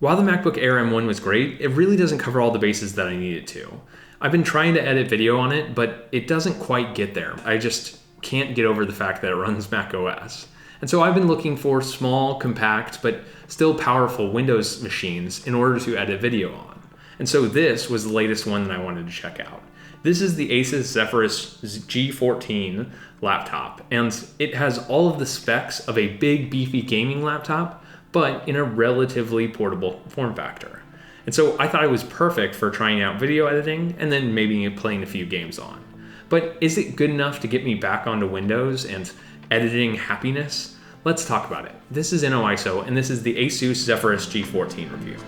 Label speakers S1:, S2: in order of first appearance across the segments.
S1: While the MacBook Air M1 was great, it really doesn't cover all the bases that I need it to. I've been trying to edit video on it, but it doesn't quite get there. I just can't get over the fact that it runs Mac OS. And so I've been looking for small, compact, but still powerful Windows machines in order to edit video on. And so this was the latest one that I wanted to check out. This is the Asus Zephyrus G14 laptop, and it has all of the specs of a big, beefy gaming laptop, but in a relatively portable form factor. And so I thought it was perfect for trying out video editing and then maybe playing a few games on. But is it good enough to get me back onto Windows and editing happiness? Let's talk about it. This is NOISO, and this is the Asus Zephyrus G14 review.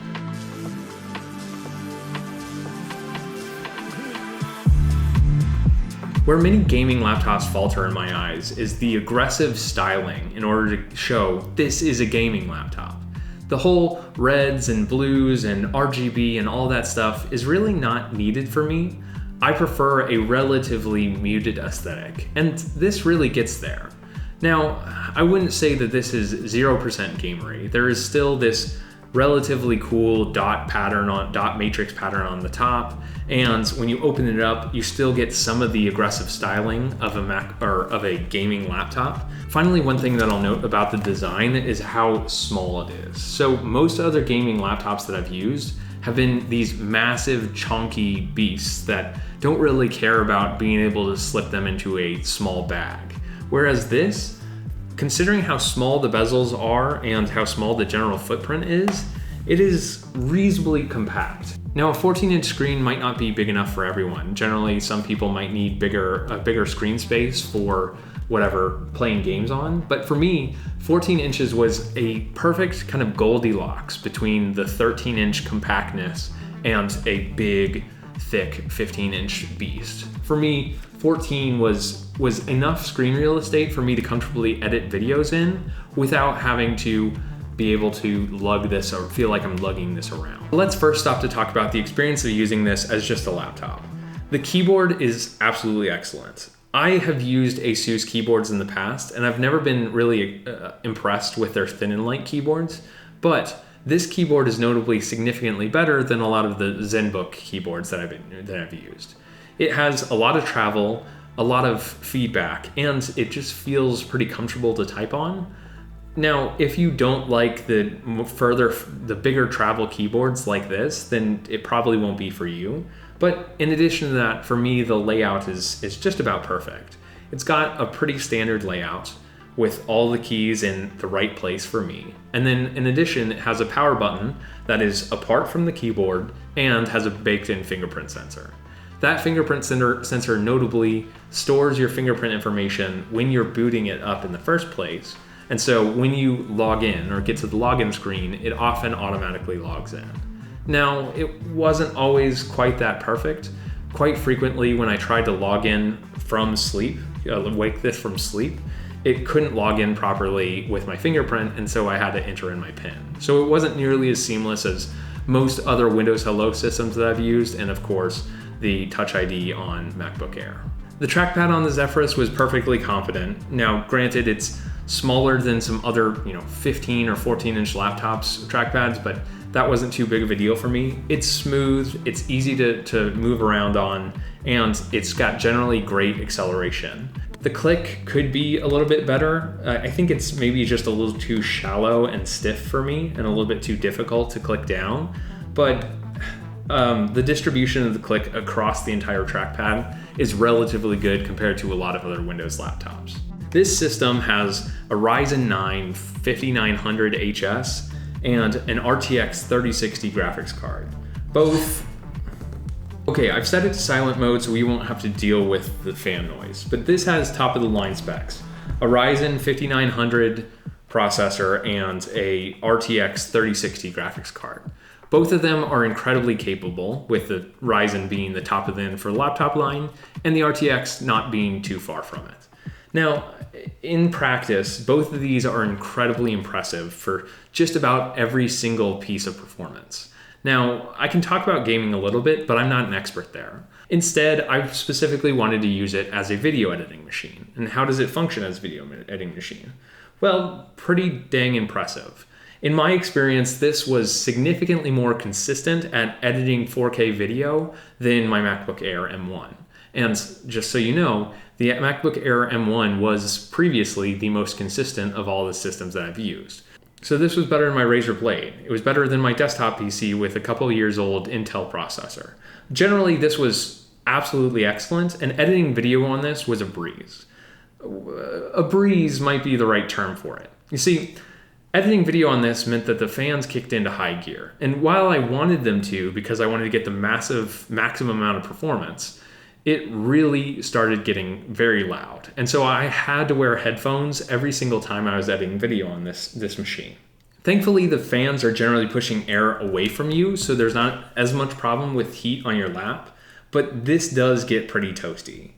S1: Where many gaming laptops falter in my eyes is the aggressive styling in order to show this is a gaming laptop. The whole reds and blues and RGB and all that stuff is really not needed for me. I prefer a relatively muted aesthetic, and this really gets there. Now, I wouldn't say that this is 0% gamery. There is still this relatively cool dot matrix pattern on the top, and when you open it up, you still get some of the aggressive styling of a Mac or of a gaming laptop. Finally, one thing that I'll note about the design is how small it is. So most other gaming laptops that I've used have been these massive chunky beasts that don't really care about being able to slip them into a small bag. Whereas this, considering how small the bezels are and how small the general footprint is, it is reasonably compact. Now, a 14-inch screen might not be big enough for everyone. Generally, some people might need a bigger screen space for whatever playing games on. But for me, 14 inches was a perfect kind of Goldilocks between the 13-inch compactness and a big, thick 15-inch beast. For me, 14 was enough screen real estate for me to comfortably edit videos in without having to be able to lug this or feel like I'm lugging this around. Let's first stop to talk about the experience of using this as just a laptop. The keyboard is absolutely excellent. I have used Asus keyboards in the past, and I've never been really impressed with their thin and light keyboards, but this keyboard is notably significantly better than a lot of the ZenBook keyboards that I've used. It has a lot of travel, a lot of feedback, and it just feels pretty comfortable to type on. Now, if you don't like the bigger travel keyboards like this, then it probably won't be for you. But in addition to that, for me, the layout is just about perfect. It's got a pretty standard layout with all the keys in the right place for me. And then in addition, it has a power button that is apart from the keyboard and has a baked-in fingerprint sensor. That fingerprint sensor notably stores your fingerprint information when you're booting it up in the first place. And so when you log in or get to the login screen, it often automatically logs in. Now, it wasn't always quite that perfect. Quite frequently when I tried to log in from sleep, wake this from sleep, it couldn't log in properly with my fingerprint, and so I had to enter in my PIN. So it wasn't nearly as seamless as most other Windows Hello systems that I've used, and of course, the Touch ID on MacBook Air. The trackpad on the Zephyrus was perfectly confident. Now, granted, it's smaller than some other 15 or 14-inch laptops trackpads, but that wasn't too big of a deal for me. It's smooth, it's easy to move around on, and it's got generally great acceleration. The click could be a little bit better. I think it's maybe just a little too shallow and stiff for me and a little bit too difficult to click down, but the distribution of the click across the entire trackpad is relatively good compared to a lot of other Windows laptops. This system has a Ryzen 9 5900HS and an RTX 3060 graphics card. Both, okay, I've set it to silent mode so we won't have to deal with the fan noise, but this has top of the line specs. A Ryzen 5900 processor and a RTX 3060 graphics card. Both of them are incredibly capable, with the Ryzen being the top of the end for the laptop line and the RTX not being too far from it. Now, in practice, both of these are incredibly impressive for just about every single piece of performance. Now, I can talk about gaming a little bit, but I'm not an expert there. Instead, I specifically wanted to use it as a video editing machine. And how does it function as a video editing machine? Well, pretty dang impressive. In my experience, this was significantly more consistent at editing 4K video than my MacBook Air M1. And just so you know, the MacBook Air M1 was previously the most consistent of all the systems that I've used. So this was better than my Razer Blade. It was better than my desktop PC with a couple years old Intel processor. Generally, this was absolutely excellent, and editing video on this was a breeze. A breeze might be the right term for it. You see, editing video on this meant that the fans kicked into high gear. And while I wanted them to, because I wanted to get the maximum amount of performance, it really started getting very loud. And so I had to wear headphones every single time I was editing video on this machine. Thankfully, the fans are generally pushing air away from you, so there's not as much problem with heat on your lap, but this does get pretty toasty.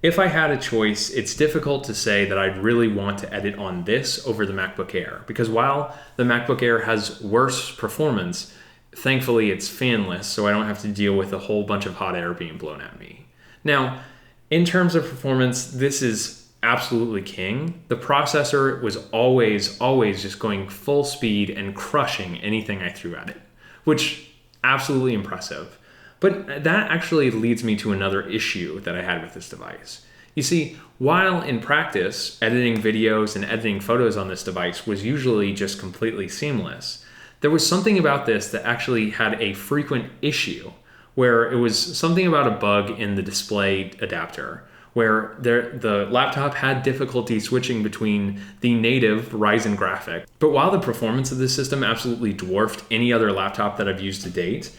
S1: If I had a choice, it's difficult to say that I'd really want to edit on this over the MacBook Air, because while the MacBook Air has worse performance, thankfully it's fanless, so I don't have to deal with a whole bunch of hot air being blown at me. Now, in terms of performance, this is absolutely king. The processor was always just going full speed and crushing anything I threw at it, which absolutely impressive. But that actually leads me to another issue that I had with this device. You see, while in practice, editing videos and editing photos on this device was usually just completely seamless, there was something about this that actually had a frequent issue, where it was something about a bug in the display adapter, where the laptop had difficulty switching between the native Ryzen graphic. But while the performance of this system absolutely dwarfed any other laptop that I've used to date,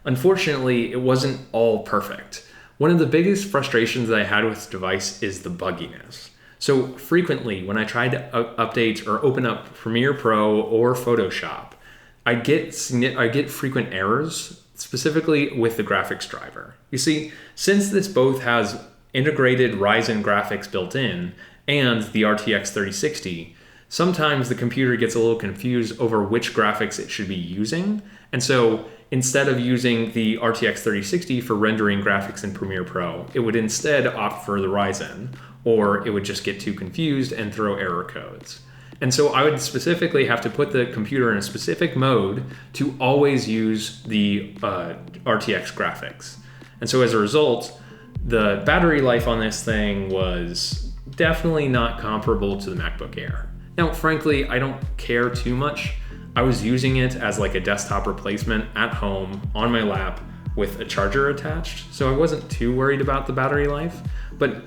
S1: unfortunately, it wasn't all perfect. One of the biggest frustrations that I had with this device is the bugginess. So frequently, when I tried to update or open up Premiere Pro or Photoshop, I get frequent errors, specifically with the graphics driver. You see, since this both has integrated Ryzen graphics built in and the RTX 3060, sometimes the computer gets a little confused over which graphics it should be using. And so instead of using the RTX 3060 for rendering graphics in Premiere Pro, it would instead opt for the Ryzen, or it would just get too confused and throw error codes. And so I would specifically have to put the computer in a specific mode to always use the RTX graphics. And so as a result, the battery life on this thing was definitely not comparable to the MacBook Air. Now, frankly, I don't care too much. I was using it as like a desktop replacement at home on my lap with a charger attached, so I wasn't too worried about the battery life. But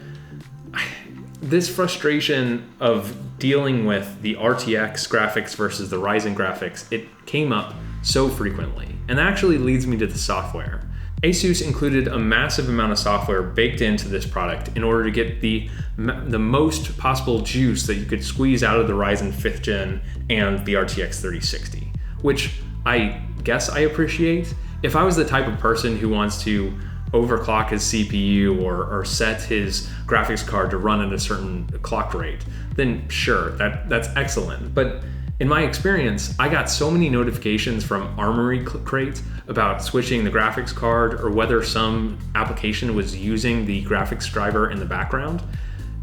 S1: this frustration of dealing with the RTX graphics versus the Ryzen graphics, it came up so frequently. And that actually leads me to the software. Asus included a massive amount of software baked into this product in order to get the most possible juice that you could squeeze out of the Ryzen 5th gen and the RTX 3060, which I guess I appreciate. If I was the type of person who wants to overclock his CPU or set his graphics card to run at a certain clock rate, then sure, that's excellent. But in my experience, I got so many notifications from Armory Crate about switching the graphics card or whether some application was using the graphics driver in the background.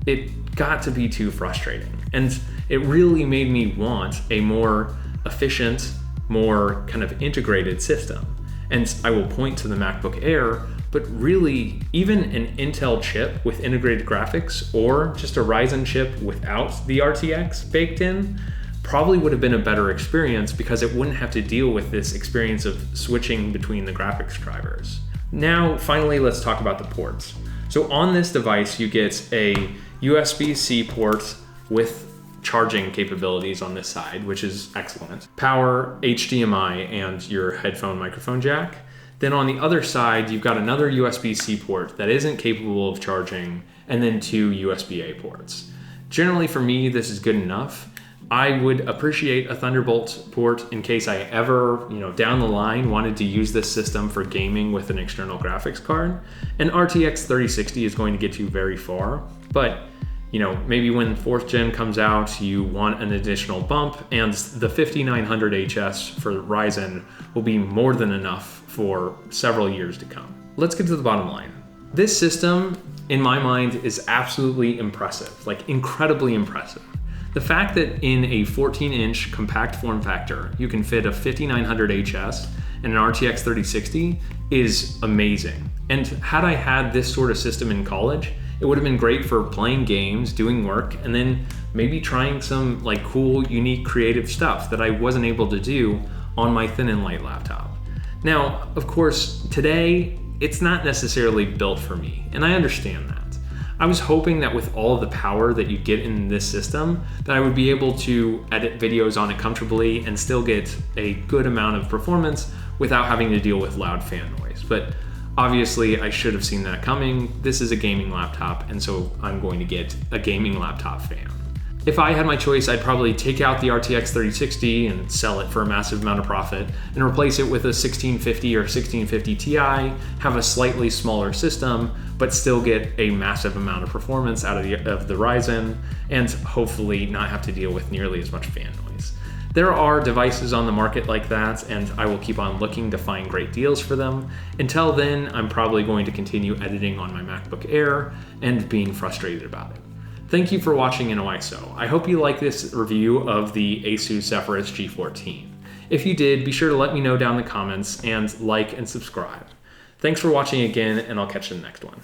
S1: It got to be too frustrating. And it really made me want a more efficient, more kind of integrated system. And I will point to the MacBook Air, but really even an Intel chip with integrated graphics or just a Ryzen chip without the RTX baked in probably would have been a better experience because it wouldn't have to deal with this experience of switching between the graphics drivers. Now, finally, let's talk about the ports. So on this device, you get a USB-C port with charging capabilities on this side, which is excellent. Power, HDMI, and your headphone microphone jack. Then on the other side, you've got another USB-C port that isn't capable of charging, and then two USB-A ports. Generally for me, this is good enough. I would appreciate a Thunderbolt port in case I ever, down the line wanted to use this system for gaming with an external graphics card. An RTX 3060 is going to get you very far, but maybe when 4th gen comes out, you want an additional bump, and the 5900HS for Ryzen will be more than enough for several years to come. Let's get to the bottom line. This system, in my mind, is absolutely impressive, like incredibly impressive. The fact that in a 14-inch compact form factor, you can fit a 5900 HS and an RTX 3060 is amazing. And had I had this sort of system in college, it would have been great for playing games, doing work, and then maybe trying some like cool, unique, creative stuff that I wasn't able to do on my thin and light laptop. Now, of course, today, it's not necessarily built for me, and I understand that. I was hoping that with all of the power that you get in this system, that I would be able to edit videos on it comfortably and still get a good amount of performance without having to deal with loud fan noise. But obviously, I should have seen that coming. This is a gaming laptop, and so I'm going to get a gaming laptop fan. If I had my choice, I'd probably take out the RTX 3060 and sell it for a massive amount of profit and replace it with a 1650 or 1650 Ti, have a slightly smaller system, but still get a massive amount of performance out of the Ryzen, and hopefully not have to deal with nearly as much fan noise. There are devices on the market like that, and I will keep on looking to find great deals for them. Until then, I'm probably going to continue editing on my MacBook Air and being frustrated about it. Thank you for watching NOISO. I hope you like this review of the Asus Zephyrus G14. If you did, be sure to let me know down in the comments and like and subscribe. Thanks for watching again, and I'll catch you in the next one.